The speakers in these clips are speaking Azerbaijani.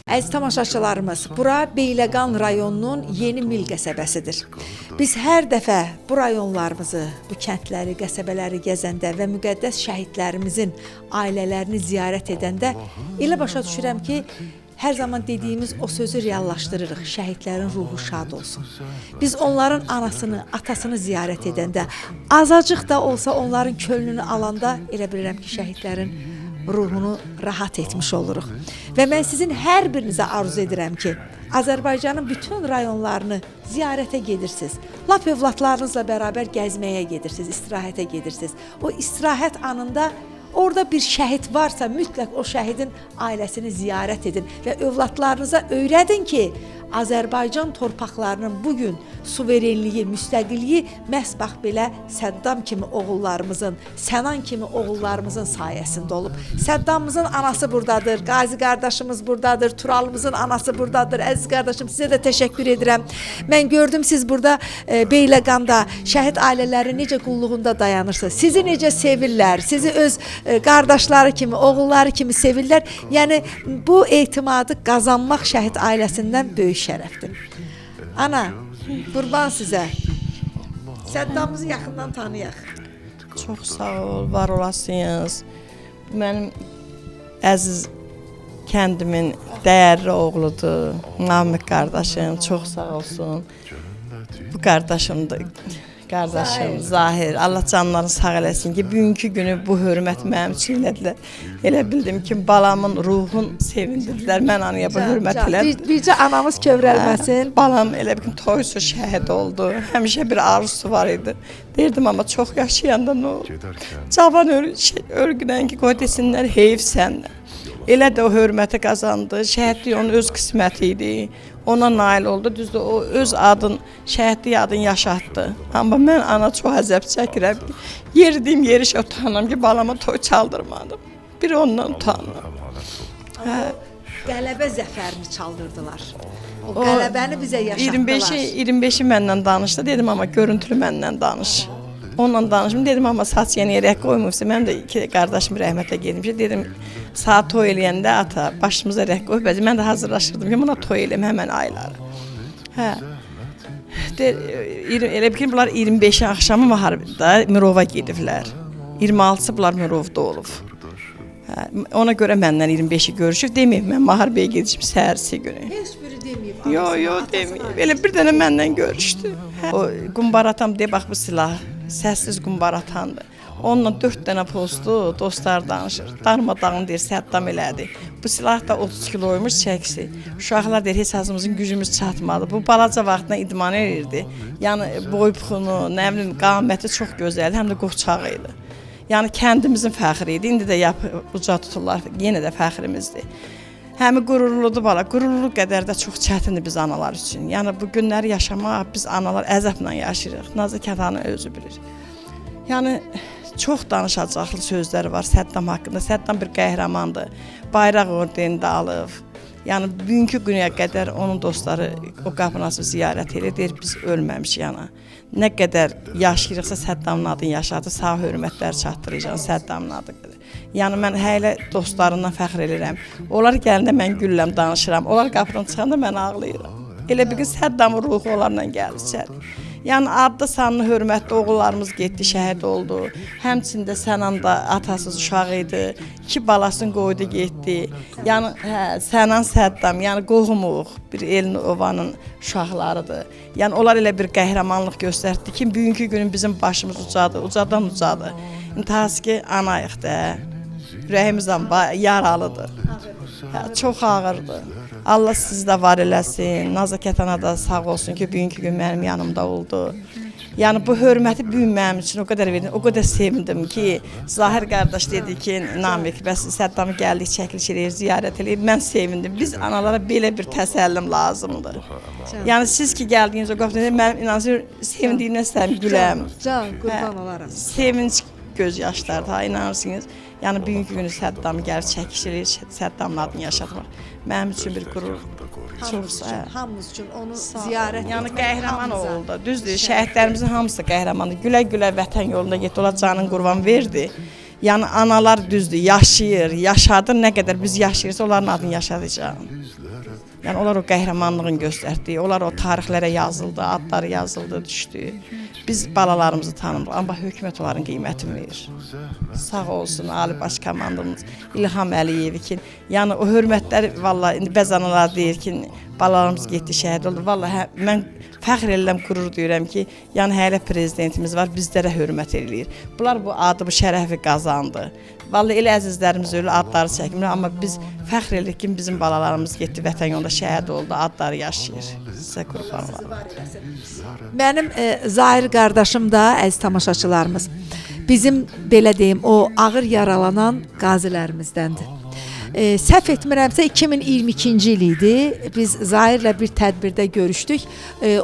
Əziz tamaşaçılarımız, bura Beyləqan rayonunun Yeni Mil qəsəbəsidir. Biz hər dəfə bu rayonlarımızı, bu kəndləri, qəsəbələri gəzəndə və müqəddəs şəhidlərimizin ailələrini ziyarət edəndə elə başa düşürəm ki, hər zaman dediyimiz o sözü reallaşdırırıq, şəhidlərin ruhu şad olsun. Biz onların anasını, atasını ziyarət edəndə, azacıq da olsa onların könlünü alanda elə bilirəm ki, şəhidlərin ruhunu rahat etmiş oluruq. Və mən sizin hər birinizə arzu edirəm ki, Azərbaycanın bütün rayonlarını ziyarətə gedirsiniz. Lap övladlarınızla bərabər gəzməyə gedirsiniz, istirahətə gedirsiniz. O istirahət anında orada bir şəhid varsa mütləq o şəhidin ailəsini ziyarət edin və övladlarınıza öyrədin ki, Azərbaycan torpaqlarının bugün suverenliyi, müstəqilliyi məhz bax belə Səddam kimi oğullarımızın, Sənan kimi oğullarımızın sayəsində olub. Səddamımızın anası buradadır, Qazi qardaşımız buradadır, Turalımızın anası buradadır. Əziz qardaşım, sizə də təşəkkür edirəm. Mən gördüm siz burada Beyləqanda şəhid ailələri necə qulluğunda dayanırsınız. Sizi necə sevirlər, sizi öz qardaşları kimi, oğulları kimi sevirlər. Yəni bu etimadı qazanmaq şəhid ailəsindən böyük şərəfdir. Ana, qurban sizə. Səddamımızı yaxından tanıyaq. Çox sağ ol, var olasınız. Mənim əziz kəndimin dəyərli oğludur, Namiq qardaşım, çox sağ olsun. Bu qardaşımdır. Qardaşım Zahir, Allah canlarını sağ eləsin ki, bugünkü günü bu hörmət mənim üçün elədilər. Elə bildim ki, balamın ruhun sevindirdilər, mən anaya bu hörmət elədim. Bircə anamız kövrəlməsin. Balam elə bir toysu şəhid oldu, həmişə bir arzusu var idi. Deyirdim, amma çox yaşayanda nə oldu? Cavan örgünən ki, qoy desinlər, heyf səndən. Elə də o hörməti qazandı, şəhidlik onun öz qisməti idi. Ona nail oldu, düzdür, o öz adın, şəhidlik adını yaşatdı. Amma mən ana çox əzəb çəkirəm. Yeridiyim yeri utanıram ki, balama toy çaldırmadım. Bir ondan utanıram. Qələbə zəfərini çaldırdılar. O qələbəni bizə yaşatdılar. 25-i məndən danışdı, dedim, amma görüntülü məndən danış. Onunla danışım, dedim, amma saç yeni yerək qoymuşsa, mənim də iki qardaşım rəhmətə gedmişdi, dedim, saat toy eləyəndə ata, başımıza rəq qoyub, mən də hazırlaşırdım ki, buna toy eləyəm həmən ayları. Elə bir ki, bunlar 25-i axşamı müharibdə Mirova gediblər, 26-sı bunlar Mirovda olub. Ona görə məndən 25-i görüşüb, deməyib, mən müharibəyə gedişim səhərsi günü. Heç biri deməyib. Yox, deməyib, elə bir dənə məndən görüşdü. O qumbar atam deyə bax bu silah, səssiz qumbar atandı. Onunla 4 dənə postu dostlar danışır. Darmadağın deyir, Səddam elədi. Bu silah da 30 kiloymuş çəkisi. Uşaqlar deyir, heç azımızın gücümüz çatmadı. Bu balaca vaxtına idman edirdi. Yəni boy-buxunu, nə bilim, qaməti çox gözəldi, həm də qoçaq idi. Yəni kəndimizin fəxri idi. İndi də uca tuturlar, yenə də fəxrimizdir. Həmi qürurludur bala, qürurlu qədər də çox çətindir biz analar üçün. Yəni bu günləri yaşamaq, biz analar əzəblə yaşayırıq. Nazı Kətanı özü bilir. Yəni çox danışacaqlı sözləri var Səddam haqqında. Səddam bir qəhrəmandır, bayraq orderini də alıb. Yəni bugünkü günəyə qədər onun dostları o qapınası ziyarət edir, deyir biz ölməmişik yana. Nə qədər yaşayırıqsa Səddamın adını yaşadı, sağ hörmətlər çatdıracaq Səddamın adını. Yəni mən hələ dostlarından fəxr edirəm. Onlar gələndə mən gülləm danışıram, onlar qapıdan çıxanda mən ağlayıram. Elə bir ki, Səddamın ruhu onlarla gəlir içəri. Yəni adlı sanlı hörmətli oğullarımız getdi, şəhid oldu. Həmçində Sənan da atasız uşaq idi. 2 balasını qoydu, getdi. Yəni Sənan Səddam, yəni qohumuq, bir elin ovanın uşaqlarıdır. Yəni onlar elə bir qəhrəmanlıq göstərdi ki, bugünkü günün bizim başımız ucadır, ucadan ucadır. İntihası ki, anayıq da, ürəyimizdən yaralıdır. Çox ağırdır. Allah sizi də var eləsin, Nazı Kətana da sağ olsun ki, bugünkü gün mənim yanımda oldu. Yəni bu hörməti bugün mənim üçün o qədər verdim, o qədər sevindim ki, Zahir qardaş dedi ki, Namiq, bəs Səddamı gəldik, çəkiliş eləyir, ziyarət eləyir, mən sevindim. Biz analara belə bir təsəllim lazımdır. Yəni siz ki, gəldiyiniz o qapıda, mənim inancım, sevindiyimdən istəyim, güləm. Can, qurban olaram. Sevinç göz yaşlardır, inanırsınız. Yəni bugünkü günü Səddamı gəlib çəkiş eləyir, Səddamın adını yaşatmaq. Mənim üçün bir qürur. Çox sağ ol. Hamımız üçün onu ziyarət etmək. Yəni qəhrəman oldu. Düzdür, şəhidlərimizin hamısı qəhrəmandır. Gülə-gülə vətən yolunda getdi, ola canın qurban verdi. Yəni analar düzdür, yaşayır, yaşadır, nə qədər biz yaşayırsa onların adını yaşadacağıq. Yəni onlar o qəhrəmanlığın göstərdiyi, onlar o tarixlərə yazıldı, adları yazıldı, düşdü. Biz balalarımızı tanımırıq, amma hökumət onların qiymətini verir. Sağ olsun Ali Baş Komandanımız İlham Əliyev ki, yəni o hörmətləri vallahi indi bəzi analar deyir ki, balalarımız getdi, şəhid oldu. Vallahi mən fəxr edirəm, qürur duyuram ki, yəni hələ prezidentimiz var, bizlərə hörmət eləyir. Bunlar bu adı, bu şərəfi qazandı. Vallahi elə əzizlərimiz ölür, adları çəkmir, amma biz fəxr edirik ki, bizim balalarımız getdi, vətən yolunda şəhid oldu, adları yaşayır. Sizə qurban olalım. Mənim Zahir qardaşım da, əziz tamaşaçılarımız, bizim belə deyim, o ağır yaralanan qazilərimizdəndir. Səhv etmirəmsə 2022-ci il idi. Biz Zahirlə bir tədbirdə görüşdük.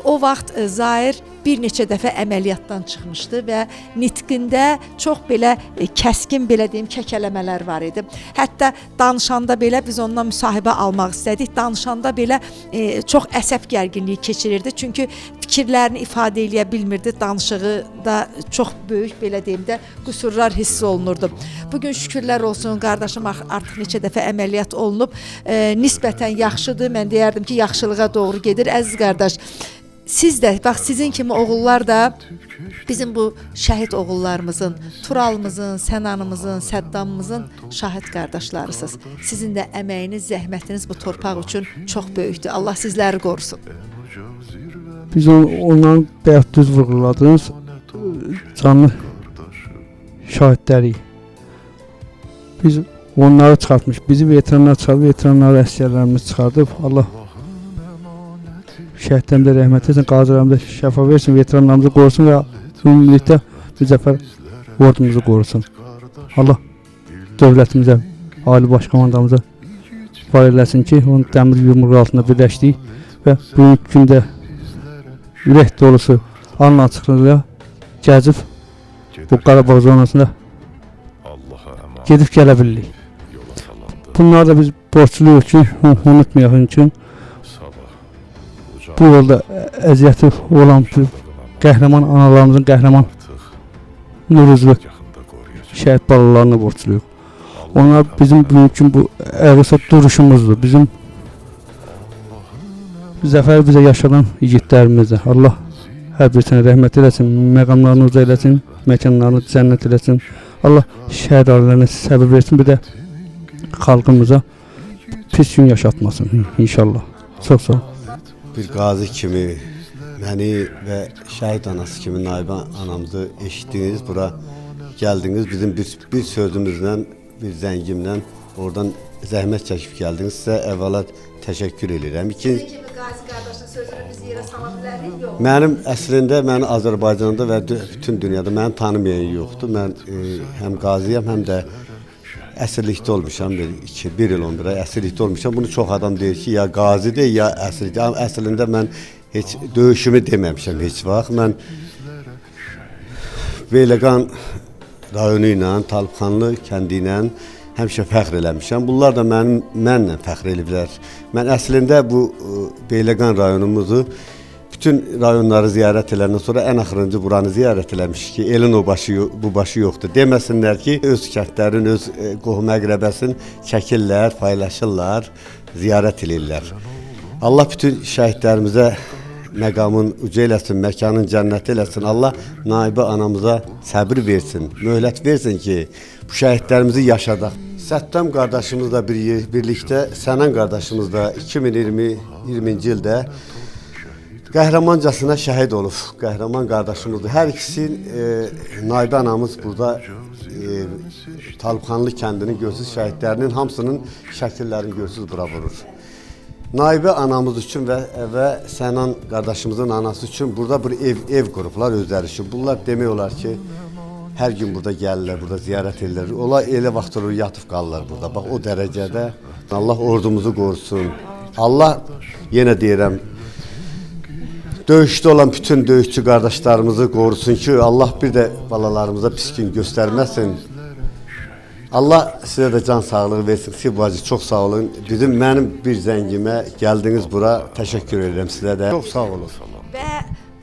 O vaxt Zahir bir neçə dəfə əməliyyatdan çıxmışdı və nitqində çox belə kəskin, belə deyim, kəkələmələr var idi. Hətta danışanda belə biz ondan müsahibə almaq istədik. Danışanda belə çox əsəb gərginliyi keçirirdi. Çünki fikirlərini ifadə eləyə bilmirdi. Danışığı da çox böyük, belə deyim də, qüsurlar hiss olunurdu. Bugün şükürlər olsun, qardaşım artıq neçə dəfə əməliyyat olunub. Nisbətən yaxşıdır. Mən deyərdim ki, yaxşılığa doğru gedir. Əziz qardaş, siz də, bax sizin kimi oğullar da bizim bu şəhid oğullarımızın, Turalımızın, Sənanımızın, Səddamımızın şahid qardaşlarısınız. Sizin də əməyiniz, zəhmətiniz bu torpaq üçün çox böyükdür. Allah sizləri qorusun. Biz onların bəyət düz vurguladığınız canlı şahidlərik. Biz onları çıxartmış, bizi veteranlar çıxartıb, veteranları əsgərlərimiz çıxardıb. Allah şəhidlərimizə rəhmət etsin, qazilərimizə şəfa versin, veteranlarımızı qorusun və ümumilikdə müzəffər ordumuzu qorusun. Allah dövlətimizə, Ali Baş Komandamıza var eləsin ki, onun dəmir yumruğu altında birləşdik və bugünkü gündə ürək dolusu anla açıqlığıyla gəzib bu Qarabağ zonasında gedib gələ bilirik. Bunlar da biz borçluyuq ki, unutmayaq üçün bu yolda əziyyəti olan qəhrəman analarımızın qəhrəman nuruzlu şəhid balalarına borçluyuq. Onlar bizim bugünkü bu ərusa duruşumuzdur. Bizim zəfəri bizə yaşadan igidlərimizdir. Allah hər birisine rəhmət eləsin, məqamlarını uca eləsin, məkanlarını cənnət eləsin. Allah şəhid ailələrine səbir versin, bir də xalqımıza pis gün yaşatmasın inşallah. Çox sağ ol. Bir qazi kimi məni və şəhid anası kimi Naibə anamızı eşitdiniz, bura gəldiniz, bizim bir sözümüzlə, bir zəngimlə oradan zəhmət çəkib gəldiniz. Sizə əvvəla təşəkkür edirəm. Sizin kimi qazi qardaşın sözünü biz yerə sala bilərik, yox? Mənim əslində məni Azərbaycanda və bütün dünyada məni tanımayan yoxdur. Mən həm qaziyəm, həm də əsirlikdə olmuşam, bir il 11 ay əsirlikdə olmuşam. Bunu çox adam deyir ki, ya qazidir, ya əsirlikdə. Amma əslində mən heç döyüşümü deməmişəm heç vaxt. Mən Beyləqan rayonu ilə, Talıbxanlı kəndi ilə həmişə fəxr eləmişəm. Bunlar da mənlə fəxr eliblər. Mən əslində bu Beyləqan rayonumuzu bütün rayonları ziyarət edəndən sonra ən axırıncı buranı ziyarət eləmiş ki, elin o başı, bu başı yoxdur. Deməsinlər ki, öz kəndlərin, öz qohum əqrəbəsin çəkirlər, paylaşırlar, ziyarət edirlər. Allah bütün şəhidlərimizə məqamın uca eləsin, məkanın cənnət eləsin. Allah Naibə anamıza səbir versin, möhlət versin ki, bu şəhidlərimizi yaşadaq. Səddam qardaşımızla birlikdə, Sənan qardaşımız da 2020-ci ildə qəhrəmancasına şəhid olub. Qəhrəman qardaşımızdır. Hər ikisinin Naibə anamız burada Talıbxanlı kəndinin görsüz şəhidlərinin hamısının şəkillərini görsüz bura vurur. Naibə anamız üçün və Sənan qardaşımızın anası üçün burada bir ev qurublar özləri üçün. Bunlar demək olar ki, hər gün burada gəlirlər, burada ziyarət edirlər. Onlar elə vaxt olur, yatıb qalırlar burada. Bax, o dərəcədə Allah ordumuzu qorusun. Allah, yenə deyirəm, döyüşdə olan bütün döyüşçü qardaşlarımızı qorusun ki, Allah bir də balalarımıza pis gün göstərməsin. Allah sizə də can sağlığı versin. Siz bacı çox sağ olun. Mənim bir zəngimə gəldiniz bura. Təşəkkür edirəm sizə də. Çox sağ olun. Və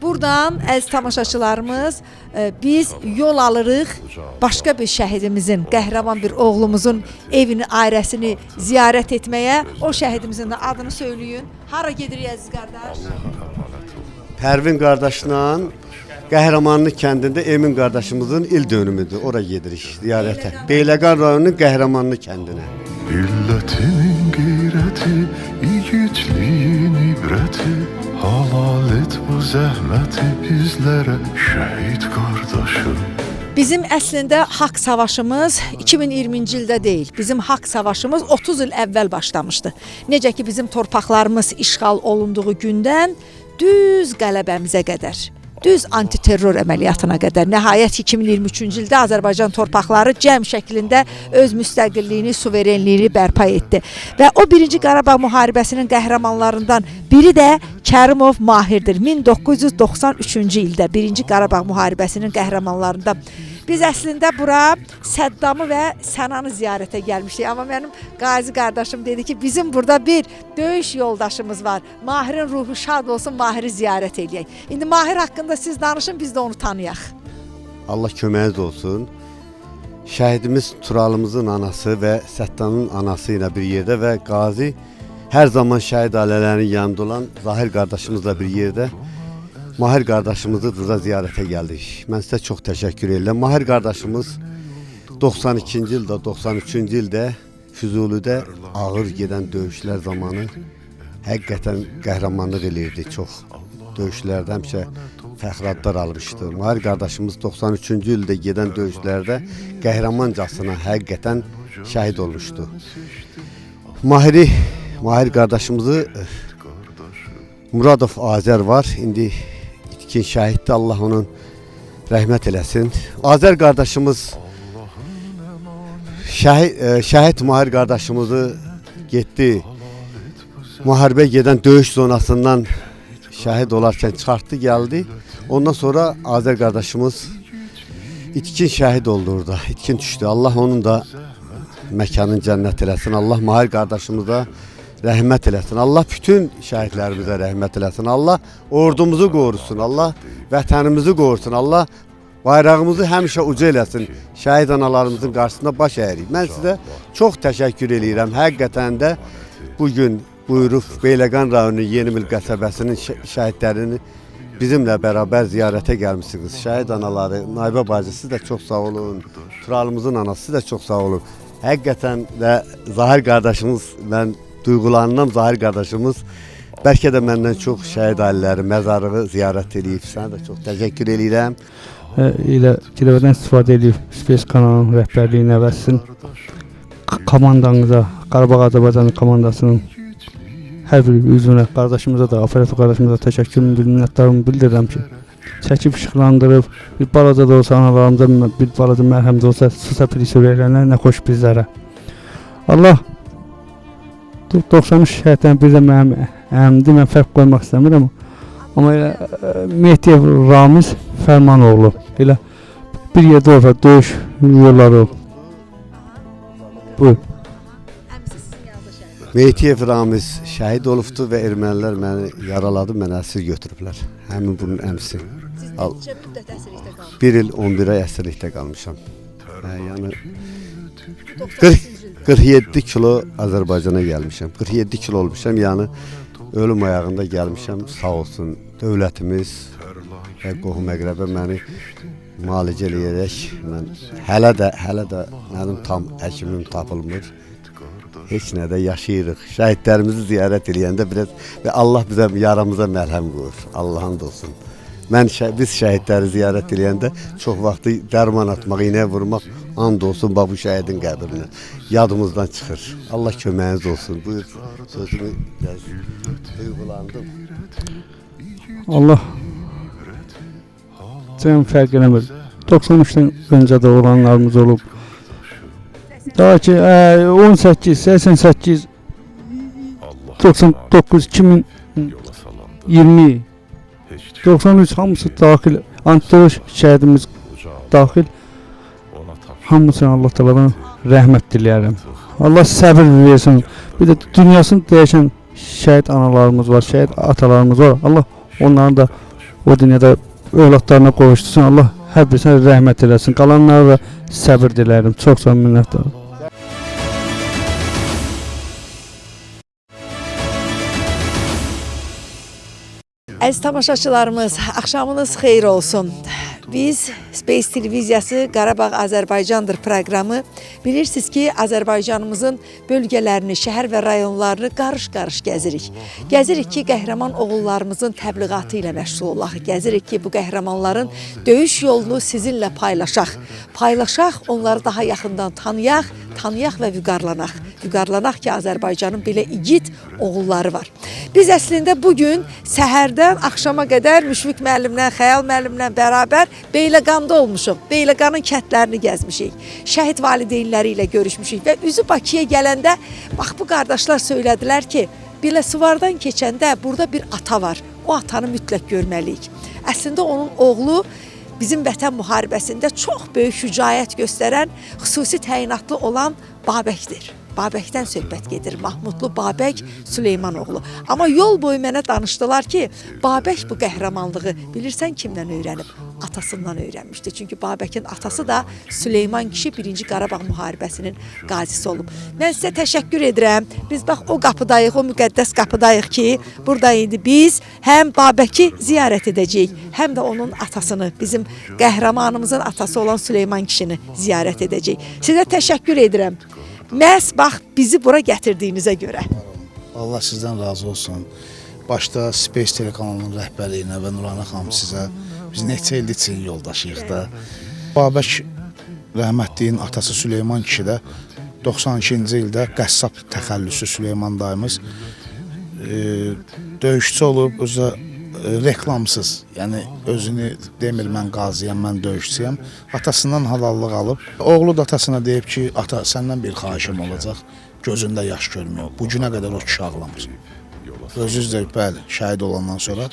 Buradan əziz tamaşaçılarımız, biz yol alırıq başqa bir şəhidimizin, qəhrəman bir oğlumuzun evini, ailəsini ziyarət etməyə. O şəhidimizin də adını söyləyin. Hara gedirik əziz qardaş? Pərvin qardaşla Qəhrəmanlı kəndində Emin qardaşımızın il dönümüdür. Ora gedirik ziyarətə. Beyləqan rayonunun Qəhrəmanlı kəndinə. Milletimin qeyrəti, yiğitliyin ibrəti, halal et bu zəhməti bizlərə şəhid qardaşım. Bizim əslində haqq savaşımız 2020-ci ildə deyil. Bizim haqq savaşımız 30 il əvvəl başlamışdı. Necə ki bizim torpaqlarımız işğal olunduğu gündən düz qələbəmizə qədər. Düz antiterror əməliyyatına qədər. Nəhayət 2023-cü ildə Azərbaycan torpaqları cəm şəklində öz müstəqilliyini, suverenliyini bərpa etdi. Və o 1-ci Qarabağ müharibəsinin qəhrəmanlarından biri də Kərimov Mahirdir. 1993-cü ildə 1-ci Qarabağ müharibəsinin qəhrəmanlarından. Biz əslində bura Səddamı və Sənanı ziyarətə gəlmişdik. Amma mənim qazi qardaşım dedi ki, bizim burada bir döyüş yoldaşımız var. Mahirin ruhu şad olsun, Mahiri ziyarət edək. İndi Mahir haqqında siz danışın, biz də onu tanıyaq. Allah köməyiniz olsun. Şəhidimiz Turalımızın anası və Səttanın anası ilə bir yerdə və qazi hər zaman şəhid ailələrinin yanında olan Zahir qardaşımızla bir yerdə. Mahir qardaşımızı burada ziyarətə gəldik. Mən sizə çox təşəkkür edirəm. Mahir qardaşımız 92-ci ildə, 93-cü ildə Füzulidə ağır gedən döyüşlər zamanı həqiqətən qəhrəmanlıq eləyirdi çox. Döyüşlərdə həmişə fəxr adlar almışdı. Mahir qardaşımız 93-cü ildə gedən döyüşlərdə qəhrəmancasına həqiqətən şəhid olmuşdu. Mahir qardaşımızı Muradov Azər var. İndi itkin şəhiddir. Allah onun rəhmət eləsin. Azər qardaşımız şəhid Mahir qardaşımızı getdi. Müharibə gedən döyüş zonasından şəhid olarkən çıxartdı, gəldi. Ondan sonra Azər qardaşımız itkin şəhid oldu orada. İtkin düşdü. Allah onun da məkanın cənnət eləsin. Allah Mahir qardaşımıza rəhmət eləsin. Allah bütün şəhidlərimizə rəhmət eləsin. Allah ordumuzu qorusun. Allah vətənimizi qorusun. Allah bayrağımızı həmişə uca eləsin. Şəhid analarımızın qarşısında baş əyirik. Mən sizə çox təşəkkür eləyirəm. Həqiqətən də bugün buyurub Beyləqan rayonunun Yenimil qəsəbəsinin şəhidlərini bizimlə bərabər ziyarətə gəlmişsiniz. Şəhid anaları, Naibə bacı, siz də çox sağ olun. Turalımızın anası, siz də çox sağ olun. Həqiqətən də Zahir qardaşımız, mən duyğulandım. Zahir qardaşımız bəlkə də məndən çox şəhid ailələri məzarlığı ziyarət edib. Sənə də çox təşəkkür edirəm. Elə girəvədən istifadə edib Space kanalının rəhbərliyinə və sizin komandanıza, Qarabağ Azərbaycanın komandasının hər bir üzvünə, qardaşımıza da, Afərət qardaşımıza təşəkkürümü, minnətdarımı bildirirəm ki, çəkib işıqlandırıb, bir balaca da olsa analarımıza, bir balaca mərhəm də olsa susa pili söyləyənlər nə xoş bizlərə. Allah 93 şəhiddən bir də mənim əmdi, mən fərq qoymaq istəmirəm. Amma elə Mehdiyev Ramiz Fərmanoğlu, elə bir yerdə olsa döyüş yolları buyur. Mehdiyev Ramiz şəhid olubdu və ermənilər məni yaraladı, mənə əsir götürüblər. Həmin bunun əmsi. 1 il 11 ay əsirlikdə qalmışam. Yəni 47 kilo Azərbaycana gəlmişəm. 47 kilo olmuşam, yəni ölüm ayağında gəlmişəm. Sağ olsun dövlətimiz və qohum əqrəbə məni müalicə eləyərək, mən hələ də mənim tam həkimim tapılmır. Heç nədə yaşayırıq. Şəhidlərimizi ziyarət eləyəndə biraz və Allah bizə yaramıza məlhəm qoyur. Allahın da olsun. Biz şəhidləri ziyarət eləyəndə çox vaxtı dərman atmaq, iynə vurmaq and olsun bu şəhidin qəbrinə. Yadımızdan çıxır. Allah köməyiniz olsun. Buyur sözümü duyğulandım. Allah cəm fərq eləmir. 93-dən öncə də olanlarımız olub. Daha ki 18, 88, 99, 2020, 93 hamısı daxil, antiterror şəhidimiz daxil. Hamısına Allah təaladan rəhmət diləyərəm. Allah səbir versin. Bir də dünyasını dəyişən şəhid analarımız var, şəhid atalarımız var. Allah onların da o dünyada övladlarına qovuştursun. Allah hər birisinə rəhmət eləsin. Qalanlara da səbir dilərim. Çox minnətdaram. Əziz tamaşaçılarımız, axşamınız xeyir olsun. Biz Space Televiziyası Qarabağ Azərbaycandır proqramı bilirsiniz ki, Azərbaycanımızın bölgələrini, şəhər və rayonlarını qarış-qarış gəzirik. Gəzirik ki, qəhrəman oğullarımızın təbliğatı ilə məşğul olaq. Gəzirik ki, bu qəhrəmanların döyüş yolunu sizinlə paylaşaq. Paylaşaq, onları daha yaxından tanıyaq və vüqarlanaq. Vüqarlanaq ki, Azərbaycanın belə igid oğulları var. Biz əslində bugün səhərdən axşama qədər Müşfiq müəllimlə, Xəyal müəllimlə bərabər Beyləqanda olmuşuq. Beyləqanın kəndlərini gəzmişik. Şəhid valideynləri ilə görüşmüşük və üzü Bakıya gələndə bax bu qardaşlar söylədilər ki, Biləsuvardan keçəndə burada bir ata var. O atanı mütləq görməliyik. Əslində onun oğlu bizim vətən müharibəsində çox böyük şücaət göstərən, xüsusi təyinatlı olan Babəkdir. Babəkdən söhbət gedir. Mahmudlu Babək Süleymanoğlu. Amma yol boyu mənə danışdılar ki, Babək bu qəhrəmanlığı bilirsən kimdən öyrənib? Atasından öyrənmişdi. Çünki Babəkin atası da Süleyman kişi 1-ci Qarabağ müharibəsinin qazisi olub. Mən sizə təşəkkür edirəm. Biz bax o qapıdayıq, o müqəddəs qapıdayıq ki, burada indi biz həm Babəki ziyarət edəcəyik, həm də onun atasını, bizim qəhrəmanımızın atası olan Süleyman kişini ziyarət edəcəyik. Sizə təşəkkür edirəm. Məhz bax bizi bura gətirdiyinizə görə. Allah sizdən razı olsun. Başda Space telekanalının rəhbərliyinə və Nurana xanım sizə biz neçə ildir üçün yoldaşıyıq da. Babək rəhmətliyin atası Süleyman kişi də 92-ci ildə qəssab təxəllüsü Süleyman dayımız döyüşçü olub, özü reklamsız, yəni özünü demir mən qazıyam, mən döyüşçüyəm. Atasından halallıq alıb. Oğlu da atasına deyib ki, ata səndən bir xahişim olacaq, gözündə yaş görmüyor. Bu günə qədər o kişi ağlamır. Özünüz də bəli, şəhid olandan sonra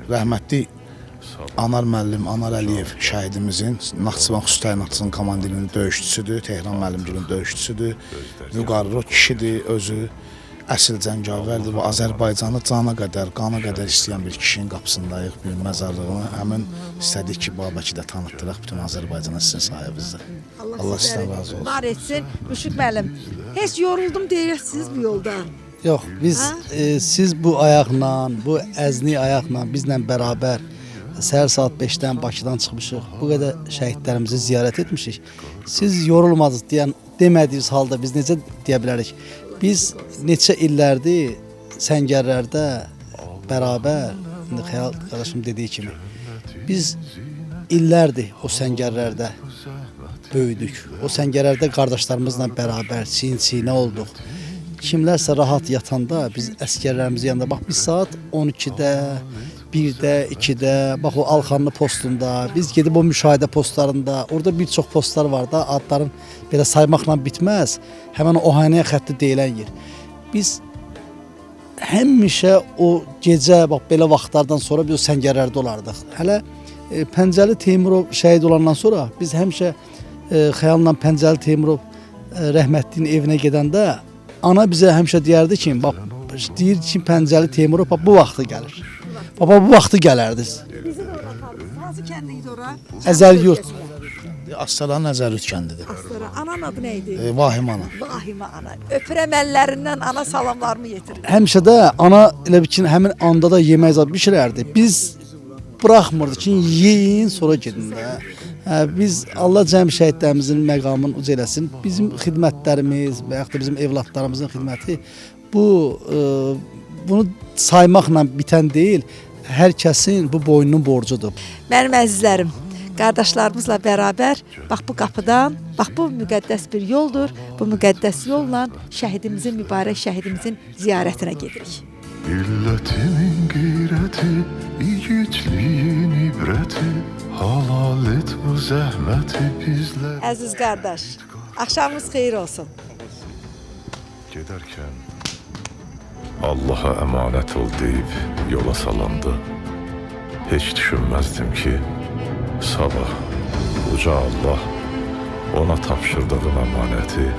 rəhmətli Anar müəllim, Anar Əliyev şəhidimizin Naxçıvan xüsusi təyinatçının komandirinin döyüşçüsüdür, Tehran müəllimcinin döyüşçüsüdür, vüqarlı kişidir, özü əsl cəngavərdir və Azərbaycanı cana qədər, qana qədər istəyən bir kişinin qapısındayıq, bir məzarlığını. Həmin istədik ki, Babəki də tanıtdıraq bütün Azərbaycana sizin sayənizdə. Allah sizdən razı olsun. Var etsin. Müşfiq müəllim, heç yoruldum deyirsiniz bu yolda. Yox, biz siz bu ayaqla, bu əzni ayaqla bizlə bərabər səhər saat 5-dən Bakıdan çıxmışıq. Bu qədər şəhidlərimizi ziyarət etmişik. Siz yorulmadınız demədiyiniz halda biz necə deyə bilərik? Biz neçə illərdir səngərlərdə bərabər, indi Xəyal qardaşım dediyi kimi, biz illərdir o səngərlərdə böyüdük. O səngərlərdə qardaşlarımızla bərabər çiyin-çiyinə olduq. Kimlərsə rahat yatanda biz əskərlərimizin yanında, bax biz saat 12-də, 1-də, 2-də, bax o Alxanlı postunda, biz gedib o müşahidə postlarında, orada bir çox postlar var da, adların belə saymaqla bitməz, həmən o hanəyə xətti deyilən yer. Biz həmişə o gecə, bax belə vaxtlardan sonra biz o səngərlərdə olardıq. Hələ Pəncəli Teymurov şəhid olandan sonra biz həmişə Xəyalla Pəncəli Teymurov rəhmətliyin evinə gedəndə ana bizə həmişə deyərdi ki, bax deyir ki, Pəncəli Teymurov bax bu vaxtı gəlir. Baba bu vaxtı gələrdiniz. Bizim orada qaldı. Hansı kəndə idi ora? Əzəl yurt. Astaran Əzərüt kəndidir. Astara. Ananın adı nə idi? Vahim ana. Vahimə ana. Öpürəm əllərindən ana salamlarımı yetirir. Həmişə də ana elə bir ki, həmin anda da yemək zad bişirərdi. Biz buraxmırdı ki, yeyin, sonra gedin də. Biz Allah cəm şəhidlərimizin məqamını uca eləsin. Bizim xidmətlərimiz və yaxud da bizim evlatlarımızın xidməti bunu saymaqla bitən deyil, hər kəsin bu boynunun borcudur. Mənim əzizlərim, qardaşlarımızla bərabər bax bu qapıdan, bax bu müqəddəs bir yoldur. Bu müqəddəs yolla şəhidimizin, mübarək şəhidimizin ziyarətinə gedirik. Milletimin qeyrəti, igidliyin ibrəti, halal et bu zəhməti bizlər. Əziz qardaş, axşamınız xeyir olsun. Gedərkən Allaha əmanət ol deyib yola salandı. Heç düşünməzdim ki, sabah uca Allah ona tapşırdığım əmanəti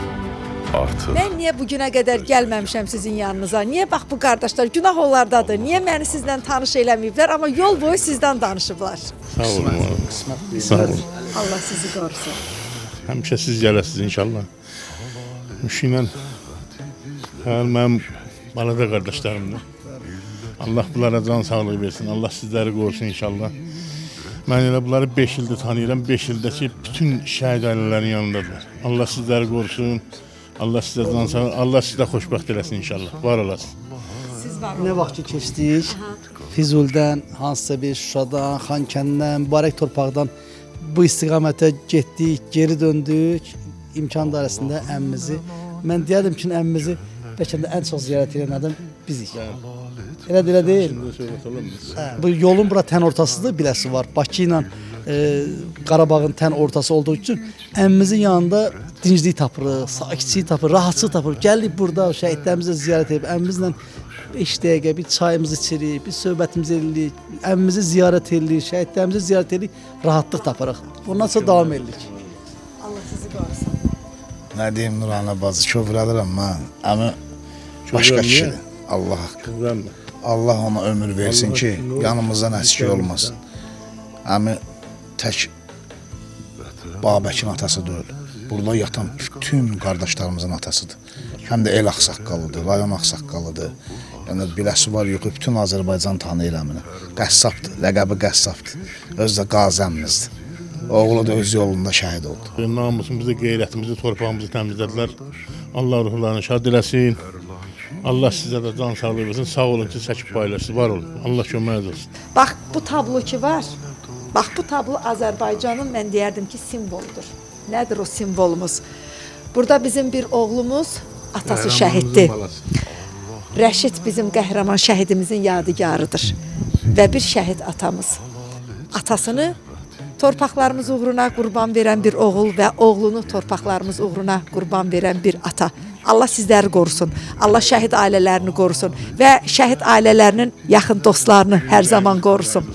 artıq Mən niyə bu günə qədər gəlməmişəm sizin yanınıza? Niyə bax bu qardaşlar günah onlardadır? Niyə məni sizlə tanış eləməyiblər, amma yol boyu sizdən danışıblar. Sağ olun. Sağ olun. Allah sizi qorusun. Həmişə siz gələsiniz inşallah. Müşklə mənim balada qardaşlarımdır. Allah bunlara can sağlığı versin. Allah sizləri qorusun inşallah. Mən elə bunları 5 ildir tanıyıram. 5 ildə ki, bütün şəhid ailələrin yanındadılar. Allah sizləri qorusun. Allah sizə can sağlığı, Allah sizə xoşbəxt eləsin inşallah. Var olasın. Siz var olun. Nə vaxt ki keçdik, Füzulidən, hansısa bir Şuşadan, Xankəndidən, mübarək torpaqdan bu istiqamətə getdik, geri döndük. İmkan dairəsində əmmimizi, mən deyərdim ki, əmmimizi bəlkə də ən çox ziyarət edən adam bizik. Elə deyil. Bu yolun bura tən ortasıdır, biləsi var. Bakı ilə Qarabağın tən ortası olduğu üçün əmmimizin yanında dinclik tapırıq, sakitçilik tapırıq, rahatçılıq tapırıq. Gəldik burada şəhidlərimizi ziyarət edib, əmmimizlə 5 dəqiqə bir çayımızı içirik, bir söhbətimizi edirik, əmmimizi ziyarət edirik, şəhidlərimizi ziyarət edirik, rahatlıq tapırıq. Bundan sonra davam edirik. Allah sizi qorusun. Nə deyim Nurana bacı, kövrədirəm mən. Əmi başqa kişidir. Allah haqqı. Qıvranma. Allah ona ömür versin ki, yanımızdan əskik olmasın. Əmi tək Babəkin atası deyil. Burada yatan bütün qardaşlarımızın atasıdır. Həm də el ağsaqqalıdır, rayon ağsaqqalıdır. Yəni biləsi var, yox, bütün Azərbaycan tanıyır əmini. Qəssabdır, ləqəbi qəssabdır. Özü də qazəmimizdir. Oğlu da öz yolunda şəhid oldu. Namusumuzu, qeyrətimizi, torpağımızı təmizlədilər. Allah ruhlarını şad eləsin. Allah sizə də can sağlığı versin. Sağ olun ki, çəkib paylaşsınız. Var olun. Allah köməyiniz olsun. Bax bu tablo ki var. Bax bu tablo Azərbaycanın mən deyərdim ki simvoludur. Nədir o simvolumuz? Burada bizim bir oğlumuz atası şəhiddir. Rəşid bizim qəhrəman şəhidimizin yadigarıdır. Və bir şəhid atamız. Atasını torpaqlarımız uğruna qurban verən bir oğul və oğlunu torpaqlarımız uğruna qurban verən bir ata. Allah sizləri qorusun. Allah şəhid ailələrini qorusun və şəhid ailələrinin yaxın dostlarını hər zaman qorusun.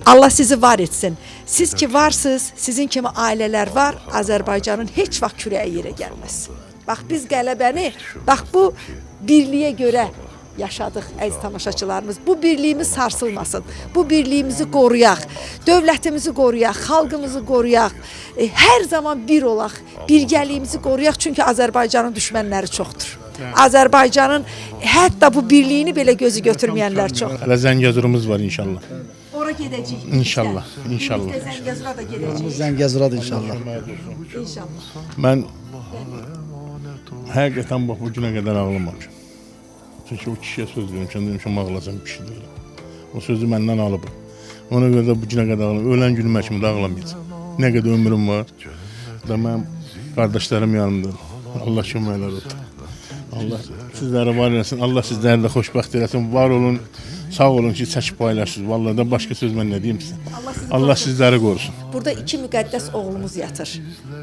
Allah sizi var etsin. Siz ki varsınız, sizin kimi ailələr var, Azərbaycanın heç vaxt kürəyi yerə gəlməz. Bax biz qələbəni, bax bu birliyə görə yaşadıq əziz tamaşaçılarımız. Bu birliyimiz sarsılmasın. Bu birliyimizi qoruyaq. Dövlətimizi qoruyaq, xalqımızı qoruyaq. Hər zaman bir olaq, birgəliyimizi qoruyaq. Çünki Azərbaycanın düşmənləri çoxdur. Azərbaycanın hətta bu birliyini belə gözü götürməyənlər çox. Hələ Zəngəzurumuz var inşallah. Ora gedəcəyik. İnşallah, inşallah. Zəngəzura da gedəcəyik. Zəngəzuradır inşallah. İnşallah. Mən həqiqətən bax bu günə qədər ağlamamışam. Çünki o kişiyə söz vermişəm, demişəm ağlayacam kişidir. O sözü məndən alıb. Ona görə də bu günə qədər ağlamayacam. Ölən günüm kimi də ağlamayacam. Nə qədər ömrüm var. Da mənim qardaşlarım yanımdadır. Allah köməklər olsun. Allah sizləri var eləsin. Allah sizləri də xoşbəxt eləsin. Var olun. Sağ olun ki, çəkib paylaşırsınız. Vallahi da başqa söz mən nə deyim sizə. Allah sizləri qorusun. Burada iki müqəddəs oğlumuz yatır.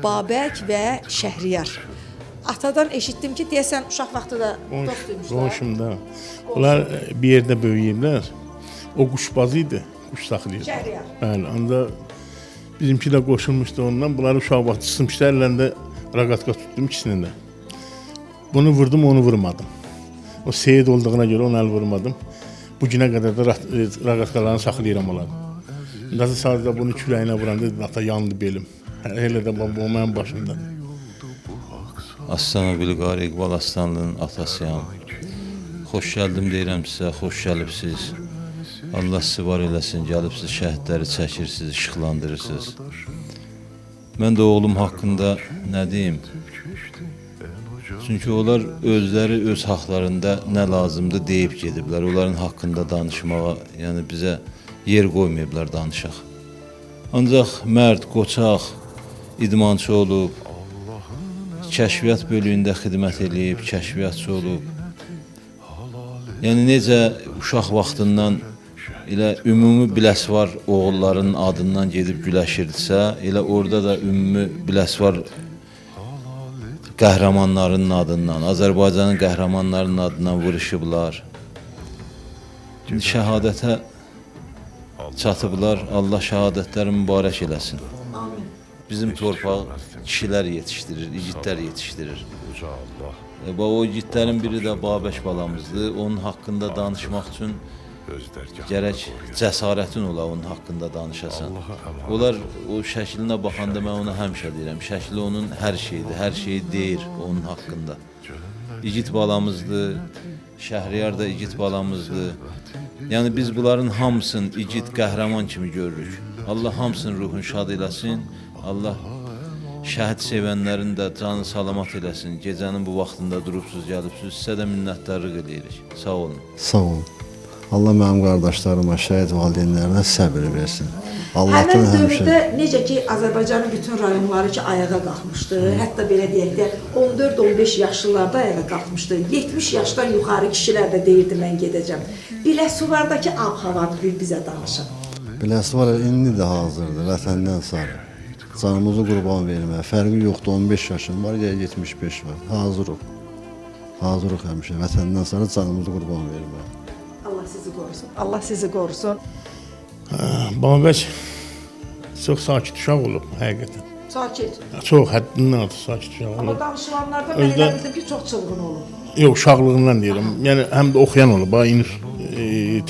Babək və Şəhriyar. Atadan eşitdim ki, deyəsən uşaq vaxtı da dost duymuşlar. Qonşumda. Onlar bir yerdə böyüyüblər. O quşbazı idi, quş saxlayırdı. Şəhriyar. Bəli, anda bizimki də qoşulmuşdu ondan. Bunları uşaq vaxtı sıxmışdı, əllərində raqatka tutdum ikisini də. Bunu vurdum, onu vurmadım. O seyid olduğuna görə onu əl vurmadım. Bu günə qədər də raqatkalarını saxlayıram onları. Nasıl sadəcə bunu kürəyinə vuranda ata yandı belim. Elə də bu mənim başımdadır. Aslan Bilqari İqbal Aslanlının atasıyam. Xoş gəldim deyirəm sizə, xoş gəlibsiz. Allah sizi var eləsin, gəlibsiz, şəhidləri çəkirsiniz, işıqlandırırsınız. Mən də oğlum haqqında nə deyim? Çünki onlar özləri öz haqlarında nə lazımdır deyib gediblər. Onların haqqında danışmağa, yəni bizə yer qoymayıblar danışaq. Ancaq mərd, qoçaq, idmançı olub, kəşfiyyat bölüyündə xidmət edib, kəşfiyyatçı olub. Yəni necə uşaq vaxtından elə ümumi Biləsvar oğullarının adından gedib güləşirdisə, elə orada da ümumi Biləsvar qəhrəmanlarının adından, Azərbaycanın qəhrəmanlarının adından vuruşublar. Şəhadətə çatıblar, Allah şəhadətləri mübarək eləsin. bizim torpaq kişilər yetişdirir, igidlər yetişdirir. O igidlərin biri də Babək balamızdır. Onun haqqında danışmaq üçün gərək cəsarətin ola onun haqqında danışasan. Onlar o şəklinə baxanda mən ona həmişə deyirəm, şəkli onun hər şeydir, hər şeyi deyir onun haqqında. İgid balamızdır, Şəhriyar da igid balamızdır. Yəni biz bunların hamısını igid, qəhrəman kimi görürük. Allah hamısının ruhunu şad eləsin. Allah şəhid sevənlərin də canı salamat eləsin. Gecənin bu vaxtında durubsuz, gəlibsiniz. Sizə də minnətdarlıq edirik. Sağ olun. Sağ olun. Allah mənim qardaşlarıma, şəhid valideynlərinə səbir versin. Allah'tan Həmin həmişə. dövrdə necə ki Azərbaycanın bütün rayonları ki ayağa qalxmışdı. Hətta belə deyək də 14-15 yaşlılarda ayağa qalxmışdı. 70 yaşdan yuxarı kişilər də deyirdi mən gedəcəm. Biləsuvardakı ab-havanı bir bizə danışın. Biləsuvar indi də hazırdır, vətəndən sarı. Canımızı qurban verməyə. Fərqi yoxdur, 15 yaşım var, ya 75 var. Hazırıq. Hazırıq həmişə, vətəndən sarı canımızı qurban verməyə. Allah sizi qorusun. Allah sizi qorusun. Babək çox sakit uşaq olub, həqiqətən. Sakit. Çox, həddindən artıq sakit uşaq olub. Amma danışılanlarda mən elə bildim ki, çox çılğın olub. Yox, uşaqlığından deyirəm. Yəni, həm də oxuyan olub.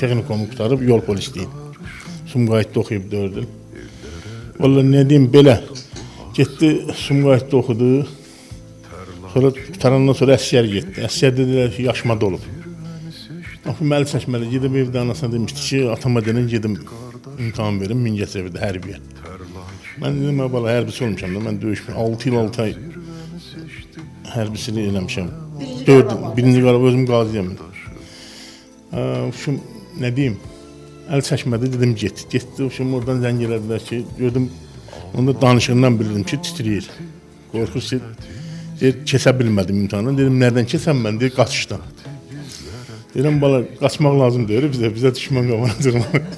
Texnikomu qutarıb, yol polisliyim. Sumqayıtda oxuyub 4 il. Vallahi nə deyim, belə. Getdi, Sumqayıtda oxudu. Sonra qutarandan sonra əsgər getdi. Əsgər dedilər ki, yaşmada olub. Məli çəkməli, gedib evdə anasına demişdi ki, atama denin gedim imtahan verim, Mingəçevirdə hərbiyə. Mən dedim, bala, hərbiçi olmuşam da, mən döyüşmüşəm. 6 il, 6 ay hərbisilik eləmişəm. Birinci qalıb, özüm qaziyəm. Nə deyim, əl çəkmədi, dedim, getdi. Oradan zəng elədilər ki, gördüm, onda danışığından bildim ki, titriyir. Qorxur ki, kesə bilmədim imtahandan. Dedim, nədən kəsəm mən, deyir, qaçışdan. Deyirəm, bala, qaçmaq lazım deyir, bizə düşmən qabana durmaq.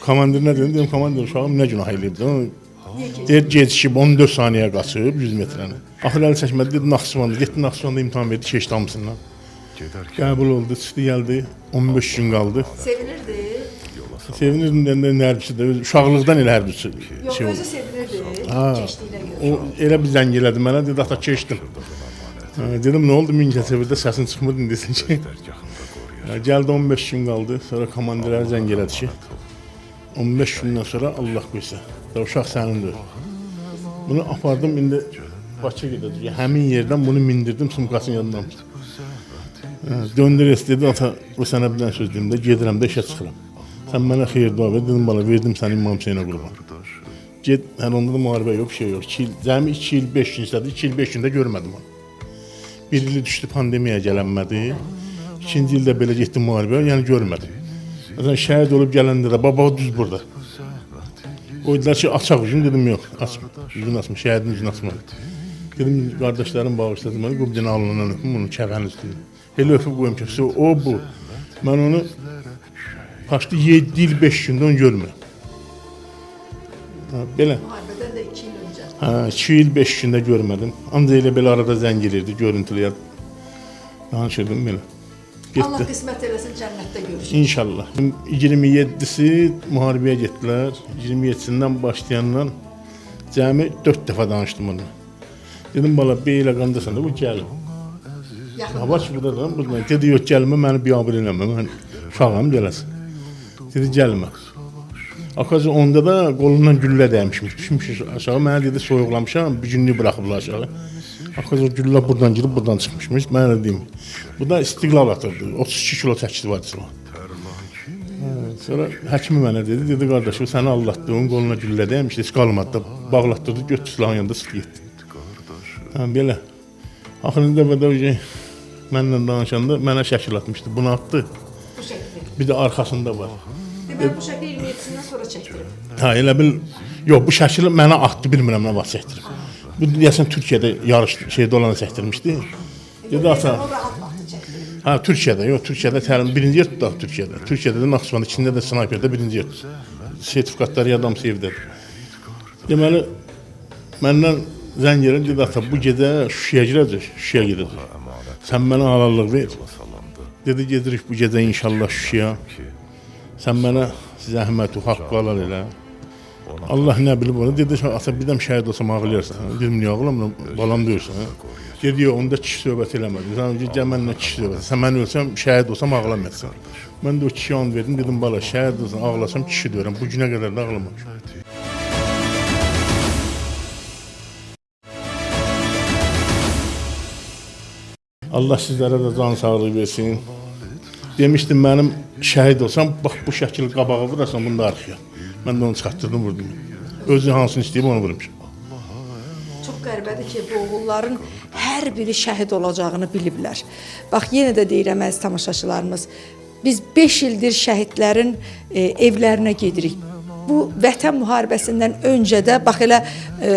Komandir nə dedim, deyim, komandir uşağım nə günah eləyibdir. Deyir, gecişib 14 saniyə qaçıb 100 metrəni. Axır əl çəkmədi, dedi, Naxçıvanda. Getdi Naxçıvanda imtahan verdi, keçdi hamısından. Qəbul oldu, çıxdı, gəldi, 15 gün qaldı. Sevinirdi. Sevinirdim, nərbisi də, uşaqlıqdan elə hərbisi Yox, şey oldu. özü sevinirdi, keçdiyinə görə. O elə bir zəng elədi mənə, dedi, ata keçdim. Dedim, nə oldu, Mingəçevirdə səsin çıxmırdın desin ki. Gəldi 15 gün qaldı, sonra komandirlər zəng elədi ki, 15 gündən sonra Allah qoysa, uşaq sənindir. Bunu apardım, indi Bakıya gedəcək. Həmin yerdən bunu mindirdim, sumkasının yanından. Döndür dedi, ata, bu sənə bir dənə söz deyim də, gedirəm də işə çıxıram. Sən mənə xeyir dua ver, dedim, bana verdim səni İmam Hüseynə qurban. Ged, hər onda da müharibə yox, bir şey yox. Cəmi 2 il 5 gün istədi, 2 il 5 gündə görmədim onu. Bir ili düşdü, pandemiyaya gələnmədi. İkinci ildə belə getdi müharibə, yəni görmədim. Məsələn, şəhid olub gələndə də, baba düz burada. Qoydular ki, açaq üzüm, dedim, yox, açma. Üzün açma, şəhidin üzünü açma. Dedim, qardaşlarım bağışladı mənə, qoyub dinə alınan öpüm, bunu kəvənin üstündə. Elə öpüb qoyum ki, o bu. Mən onu kaçtı 7 il 5 gündə onu görmürəm. Belə. Müharibədən də 2 il öncə. 2 il 5 gündə görmədim. Ancaq elə belə arada zəng gelirdi, görüntüləyər. Danışırdım belə. Allah qismət eləsin, cənnətdə görüşürük. İnşallah. 27'si müharibəyə getdilər. 27'sindən başlayandan cəmi 4 dəfə danışdım onu. Dedim, bala, belə qandasan da, bu gəlim. Hava ki, burada da, buradan. Dedi, yox, gəlmə, məni biabır eləmə, mən uşağım gələsin. Dedi, gəlmə. Akazı onda da qolundan güllə dəymişmiş, düşmüş aşağı. Mənə dedi, soyuqlamışam, bir günlük buraxıblar aşağı. Akazı güllə buradan girib, buradan çıxmışmış. Mən də deyim, bu da istiqlal atırdı, 32 kilo çəkisi vardı silah. Sonra həkimi mənə dedi, qardaşım, səni Allah'dı, onun qoluna güllə dəymişdi, heç qalmadı da, bağlatdırdı, götür silahın yanında sıx getdi. Belə. Axırında da mənlə danışanda mənə şəkil atmışdı, bunu attı. Bu şəkli. Bir də arxasında var. Deməli, bu şəkli 27'sindən sonra çəkdirib. Elə bil, yox, bu şəkili mənə atdı, bilmirəm nə vaxt çəkdirib. Bu deyəsən Türkiyədə yarış şeydə olana çəkdirmişdi. Dedi, ata. O rahat vaxtı çəkdirib. Türkiyədə, yox, Türkiyədə təlim birinci yer tutdu Türkiyədə. Türkiyədə də Naxçıvanda, içində də snayperdə birinci yer tutdu. Sertifikatları yadamsı evdədir. Deməli, məndən zəng gəlib, dedi, ata, bu gecə Şuşaya girəcək, Şuşaya gedəcək. Sən mənə halallıq ver. Dedi, gedirik bu gecə inşallah Şuşaya. Sən mənə zəhməti, haqqı halal elə. Allah nə bilib onu. Dedi, ata birdən şəhid olsam ağlayarsan. Dedim, niyə ağlamıram? Balam deyirsən. Dedi, yox, onda kişi söhbət eləmədi. Sən gəl mənlə kişi söhbət. Sən mən ölsəm, şəhid olsam ağlamayacaqsan. Mən də o kişiyə and verdim. Dedim, bala, şəhid olsam ağlasam kişi deyirəm. Bu günə qədər də ağlamamışam. Allah sizlərə də can sağlığı versin. Demişdim, mənim şəhid olsam, bax bu şəkil qabağa vurarsan, bunu da arxaya. Mən də onu çıxartdırdım, vurdum. Özü hansını istəyib onu vurmuşam. Çox qəribədir ki, bu oğulların hər biri şəhid olacağını biliblər. Bax, yenə də deyirəm əziz tamaşaçılarımız, biz 5 ildir şəhidlərin evlərinə gedirik. Bu Vətən müharibəsindən öncə də bax elə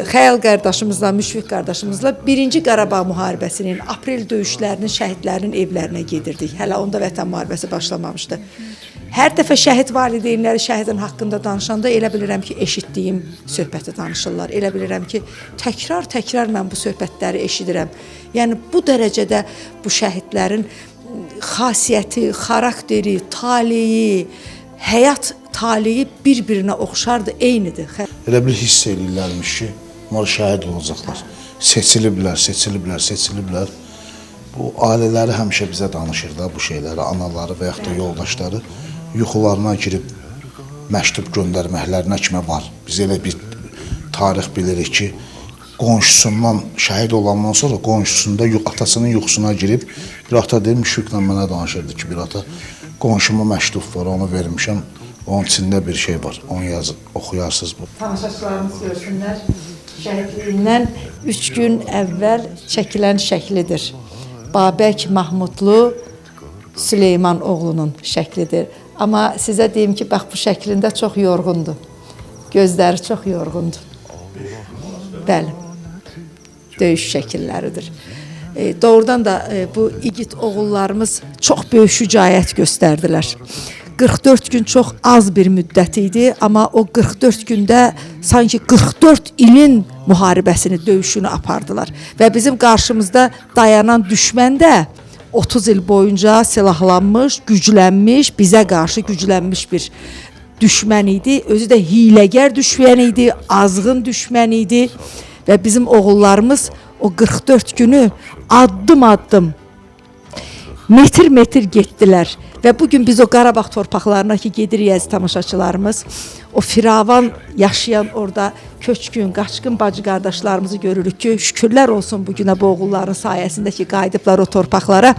Xəyal qardaşımızla, Müşfiq qardaşımızla 1-ci Qarabağ müharibəsinin, aprel döyüşlərinin şəhidlərinin evlərinə gedirdik. Hələ onda Vətən müharibəsi başlamamışdı. Hər dəfə şəhid valideynləri şəhidin haqqında danışanda elə bilirəm ki, eşitdiyim söhbəti danışırlar. Elə bilirəm ki, təkrar mən bu söhbətləri eşidirəm. Yəni bu dərəcədə bu şəhidlərin xasiyyəti, xarakteri, taleyi, həyat taleyi bir-birinə oxşardı, eynidir. Elə bir hiss eləyirlərmiş ki, onlar şəhid olacaqlar. Seçiliblər. Bu ailələri həmişə bizə danışır da bu şeyləri, anaları və yaxud da yoldaşları yuxularına girib məktub göndərməklərinə kimi var. Biz elə bir tarix bilirik ki, qonşusundan şəhid olandan sonra qonşusunda atasının yuxusuna girib bir ata deyir, Müşfiqlə mənə danışırdı ki, bir ata qonşuma məktub var, onu vermişəm. Onun içində bir şey var, onu yazıb, oxuyarsınız bu. Tamaşaçılarımız görsünlər, şəhidliyindən 3 gün əvvəl çəkilən şəklidir. Babək Mahmudlu Süleyman oğlunun şəklidir. Amma sizə deyim ki, bax bu şəklində çox yorğundur. Gözləri çox yorğundur. Bəli, döyüş şəkilləridir. Doğrudan da bu igid oğullarımız çox böyük şücaət göstərdilər. 44 gün çox az bir müddət idi, amma o 44 gündə sanki 44 ilin müharibəsini, döyüşünü apardılar. Və bizim qarşımızda dayanan düşmən də 30 il boyunca silahlanmış, güclənmiş, bizə qarşı güclənmiş bir düşmən idi. Özü də hiləgər düşmən idi, azğın düşmən idi və bizim oğullarımız o 44 günü addım-addım, metr getdilər. Və bugün biz o Qarabağ torpaqlarına ki gedirik əziz tamaşaçılarımız, o firavan yaşayan orada köçkün, qaçqın bacı qardaşlarımızı görürük ki, şükürlər olsun bugünə bu oğulların sayəsində ki qayıdıblar o torpaqlara.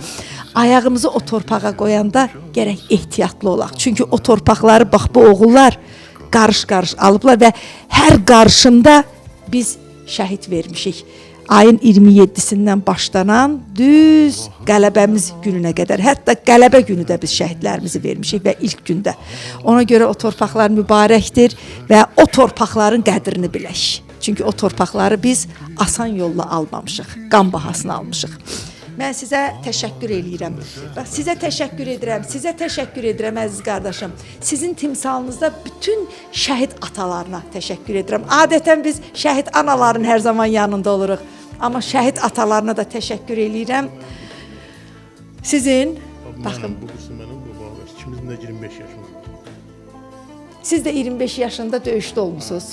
Ayağımızı o torpağa qoyanda gərək ehtiyatlı olaq. Çünki o torpaqları bax bu oğullar qarış-qarış alıblar və hər qarışında biz şəhid vermişik. Ayın 27-sindən başlanan düz qələbəmiz gününə qədər, hətta qələbə günü də biz şəhidlərimizi vermişik və ilk gündə. Ona görə o torpaqlar mübarəkdir və o torpaqların qədrini bilək. Çünki o torpaqları biz asan yolla almamışıq, qan bahasını almışıq. Mən sizə təşəkkür eləyirəm. Bax, sizə təşəkkür edirəm əziz qardaşım. Sizin timsalınızda bütün şəhid atalarına təşəkkür edirəm. Adətən biz şəhid anaların hər zaman yanında oluruq. Amma şəhid atalarına da təşəkkür eləyirəm. Sizin, baxın. Bu qızı mənim, bu bağlar. İkimizin də 25 yaşımız var. Siz də 25 yaşında döyüşdə olmusunuz.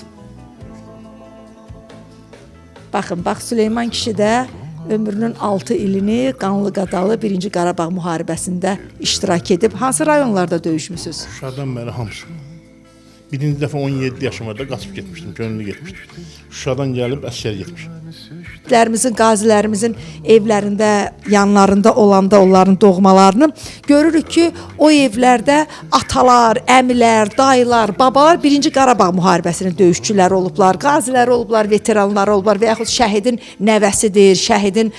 Baxın, bax Süleyman kişi də ömrünün 6 ilini qanlı qadalı 1-ci Qarabağ müharibəsində iştirak edib. Hansı rayonlarda döyüşmüsünüz? Şuşadan bəri hamısı. Birinci dəfə 17 yaşımda qaçıb getmişdim, könüllü getmişdim. Şuşadan gəlib əsgər getmişdim. Qazilərimizin evlərində, yanlarında olanda onların doğmalarını görürük ki, o evlərdə atalar, əmilər, dayılar, babalar 1-ci Qarabağ müharibəsinin döyüşçüləri olublar, qazilər olublar, veteranlar olublar və yaxud şəhidin nəvəsidir, şəhidin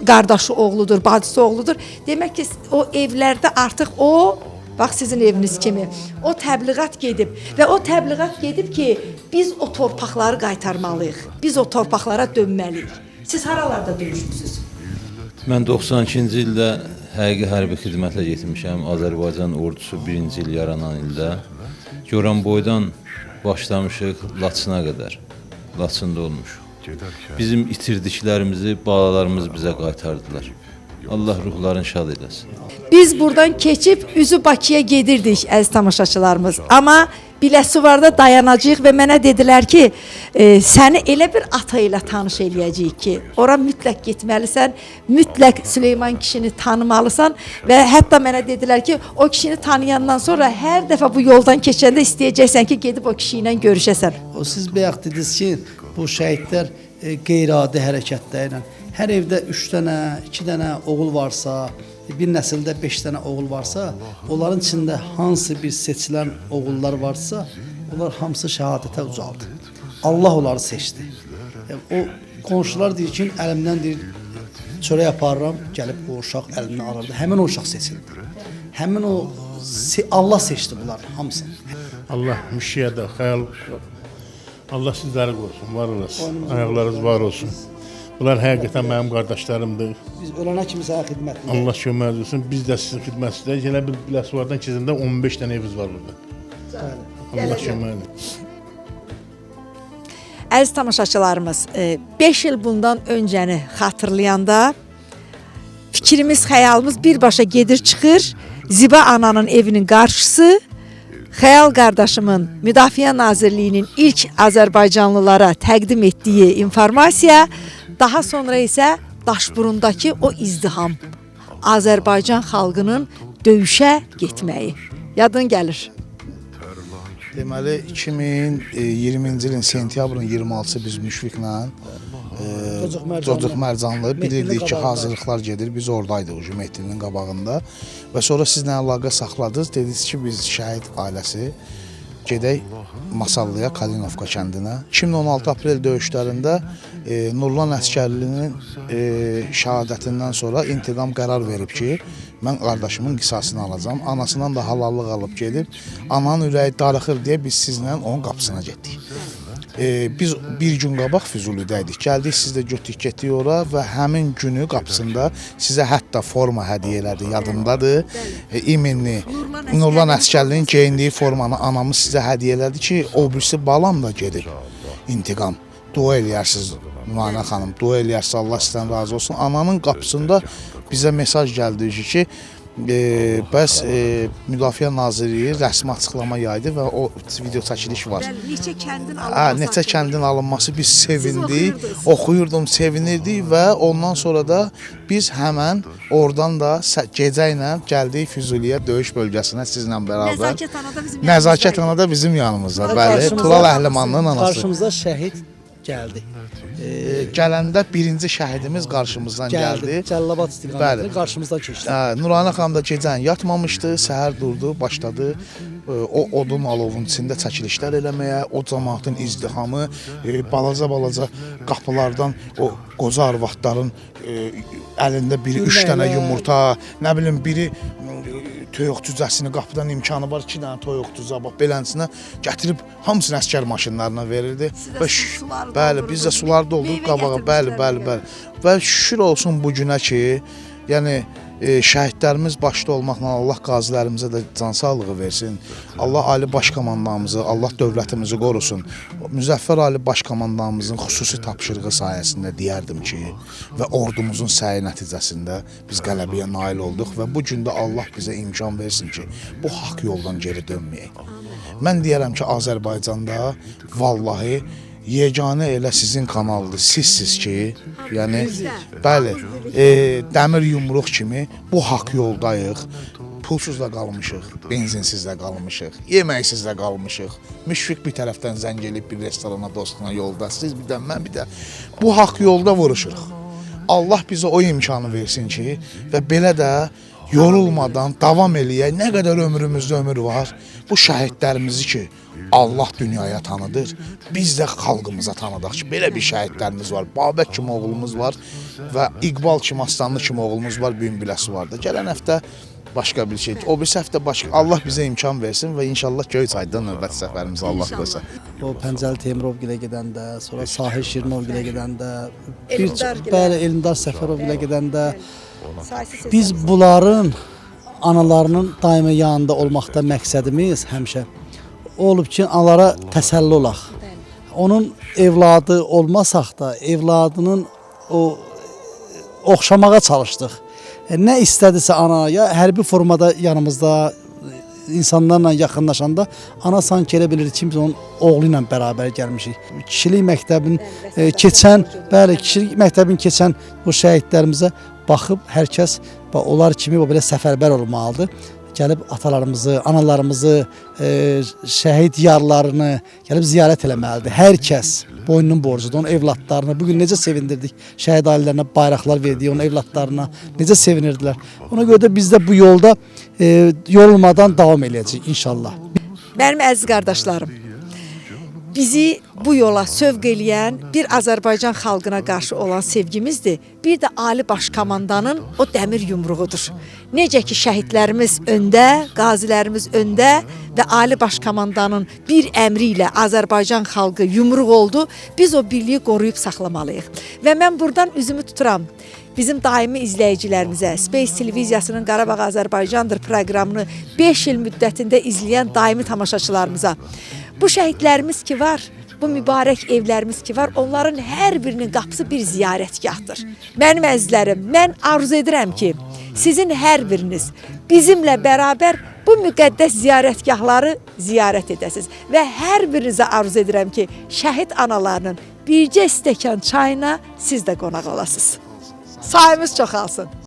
qardaşı oğludur, bacısı oğludur. Demək ki, o evlərdə artıq o, bax sizin eviniz kimi, o təbliğat gedib və o təbliğat gedib ki, biz o torpaqları qaytarmalıyıq, biz o torpaqlara dönməliyik. Siz haralarda döyüşmüsünüz? Mən 92-ci ildə həqiqi hərbi xidmətlə getmişəm. Azərbaycan ordusu 1-ci il yaranan ildə. Goranboydan başlamışıq Laçına qədər. Laçında olmuşuq. Bizim itirdiklərimizi balalarımız bizə qaytardılar. Allah ruhlarını şad eləsin. Biz buradan keçib üzü Bakıya gedirdik əziz tamaşaçılarımız. Amma Biləsuvarda dayanacağıq və mənə dedilər ki, səni elə bir ata ilə tanış eləyəcəyik ki, ora mütləq getməlisən, mütləq Süleyman kişini tanımalısan və hətta mənə dedilər ki, o kişini tanıyandan sonra hər dəfə bu yoldan keçəndə istəyəcəksən ki, gedib o kişi ilə görüşəsən. O siz bayaq dediniz ki, bu şəhidlər qeyri-adi hərəkətlərlə hər evdə 3 dənə, 2 dənə oğul varsa, bir nəsildə 5 dənə oğul varsa, onların içində hansı bir seçilən oğullar varsa, onlar hamısı şəhadətə ucaldı. Allah onları seçdi. O qonşular deyir ki, əlimdən deyir, çörək aparıram, gəlib o uşaq əlindən alırdı. Həmin o uşaq seçildi. Həmin o Allah seçdi bunları hamısını. Allah müşkiyədə, xəyal. Allah sizləri qorusun, var olasın. Ayaqlarınız var olsun. Bunlar həqiqətən mənim qardaşlarımdır. Biz ölənə kimi sənə xidmətlə. Allah kömək olsun. Biz də sizin xidmətinizdə. Yenə bir Biləsuvardan keçəndə 15 dənə evimiz var burada. Allah kömək olsun. Əziz tamaşaçılarımız, 5 il bundan öncəni xatırlayanda fikrimiz, xəyalımız birbaşa gedir çıxır. Ziba ananın evinin qarşısı, Xəyal qardaşımın Müdafiə Nazirliyinin ilk Azərbaycanlılara təqdim etdiyi informasiya, daha sonra isə Daşburundakı o izdiham, Azərbaycan xalqının döyüşə getməyi. Yadın gəlir. Deməli 2020-ci ilin sentyabrın 26-sı biz Müşfiqlə Cocuq Mərcanlı bilirdik ki, hazırlıqlar gedir. Biz oradaydıq Cümeytinin qabağında və sonra sizlə əlaqə saxladınız. Dediniz ki, biz şəhid ailəsi gedək Masallıya, Kalinovka kəndinə. 2016 aprel döyüşlərində Nurlan Əsgərlinin şəhadətindən sonra intiqam qərar verib ki, mən qardaşımın qisasını alacağam. Anasından da halallıq alıb gedib, ananın ürəyi darıxır deyə biz sizlə onun qapısına getdik. Biz bir gün qabaq Füzulidəydik. Gəldik, siz də getdik ora və həmin günü qapısında sizə hətta forma hədiyyə elədi, yadımdadır. İminli Nurlan Əsgərlinin geyindiyi formanı anamız sizə hədiyyə elədi ki, o birisi balam da gedib. İntiqam. Dua eləyərsiniz Nurana xanım, dua eləyərsiniz, Allah sizdən razı olsun. Ananın qapısında bizə mesaj gəldi ki, bəs Müdafiə Nazirliyi rəsmi açıqlama yaydı və o video çəkiliş var. Neçə kəndin alınması. Neçə kəndin alınması, biz sevindik, oxuyurdum, sevinirdik və ondan sonra da biz həmən oradan da gecə ilə gəldik Füzuliyə döyüş bölgəsinə sizlə bərabər. Nəzakət anada bizim yanımızda. Bəli, Tural Əhlimanlının anası. Qarşımıza şəhid gəldi. Gələndə birinci şəhidimiz qarşımızdan gəldi. Cəllabad istiqamətində qarşımızdan keçdi. Nurana xanım da gecən yatmamışdı, səhər durdu, başladı o odun alovun içində çəkilişlər eləməyə, o cəmaatın izdihamı, balaca qapılardan o qoca arvadların əlində biri 3 dənə yumurta, nə bilim biri toyuq cüzəsini qapıdan imkanı var 2 dənə toyuq cüzə bax beləsinə gətirib hamısını əsgər maşınlarına verirdi. Və bəli, biz də sular dolduruq qabağa, bəli. Və şükür olsun bu günə ki, yəni şəhidlərimiz başda olmaqla Allah qazilərimizə də can sağlığı versin. Allah Ali Baş Komandanımızı, Allah dövlətimizi qorusun. Müzəffər Ali Baş Komandanımızın xüsusi tapşırığı sayəsində deyərdim ki, və ordumuzun səyi nəticəsində biz qələbəyə nail olduq və bu gün də Allah bizə imkan versin ki, bu haqq yoldan geri dönməyək. Mən deyərəm ki, Azərbaycanda vallahi yeganə elə sizin kanaldır, sizsiz ki, yəni, bəli, dəmir yumruq kimi bu haqq yoldayıq, pulsuz da qalmışıq, benzinsiz də qalmışıq, yeməksiz də qalmışıq, Müşfiq bir tərəfdən zəng elib bir restorana, dostuna yolda, siz bir də, mən bir də, bu haqq yolda vuruşuruq. Allah bizə o imkanı versin ki, və belə də yorulmadan davam eləyək, nə qədər ömrümüzdə ömür var, bu şəhidlərimizi ki, Allah dünyaya tanıdır, biz də xalqımıza tanıdaq ki, belə bir şəhidlərimiz var, Babək kimi oğlumuz var və İqbal kimi, Aslanlı kimi oğlumuz var, Büyün Biləsuvarda. Gələn həftə başqa bir şey, o bir həftə başqa, Allah bizə imkan versin və inşallah Göyçaydan növbəti səfərimizi Allah qoysa. O Pəncəli Temirovgilə gedəndə, sonra Sahil Şirinovgilə gedəndə, Elmdar Səfərovgilə gedəndə, biz bunların analarının daima yanında olmaqda məqsədimiz həmişə olub ki, analara təsəlli olaq. Onun evladı olmasaq da, evladının o oxşamağa çalışdıq. Nə istədisə ana, ya hərbi formada yanımızda insanlarla yaxınlaşanda ana sanki elə bilir ki, biz onun oğlu ilə bərabər gəlmişik. Kişilik məktəbin keçən, bəli, kişilik məktəbin keçən bu şəhidlərimizə baxıb hər kəs onlar kimi belə səfərbər olmalıdır. Gəlib atalarımızı, analarımızı, şəhid yarlarını gəlib ziyarət eləməlidir. Hər kəs boynunun borcudur. Onun evlatlarını bugün necə sevindirdik. Şəhid ailələrinə bayraqlar verdik, onun evlatlarına necə sevinirdilər. Ona görə də biz də bu yolda yorulmadan davam eləyəcəyik inşallah. Mənim əziz qardaşlarım, bizi bu yola sövq eləyən bir Azərbaycan xalqına qarşı olan sevgimizdir. Bir də Ali Baş Komandanın o dəmir yumruğudur. Necə ki şəhidlərimiz öndə, qazilərimiz öndə və Ali Baş Komandanın bir əmri ilə Azərbaycan xalqı yumruq oldu, biz o birliyi qoruyub saxlamalıyıq. Və mən buradan üzümü tuturam. Bizim daimi izləyicilərimizə, Space televiziyasının Qarabağ Azərbaycandır proqramını 5 il müddətində izləyən daimi tamaşaçılarımıza, bu şəhidlərimiz ki var, bu mübarək evlərimiz ki var, onların hər birinin qapısı bir ziyarətgahdır. Mənim əzizlərim, mən arzu edirəm ki, sizin hər biriniz bizimlə bərabər bu müqəddəs ziyarətgahları ziyarət edəsiniz. Və hər birinizə arzu edirəm ki, şəhid analarının bircə stəkan çayına siz də qonaq olasınız. Sayımız çoxalsın.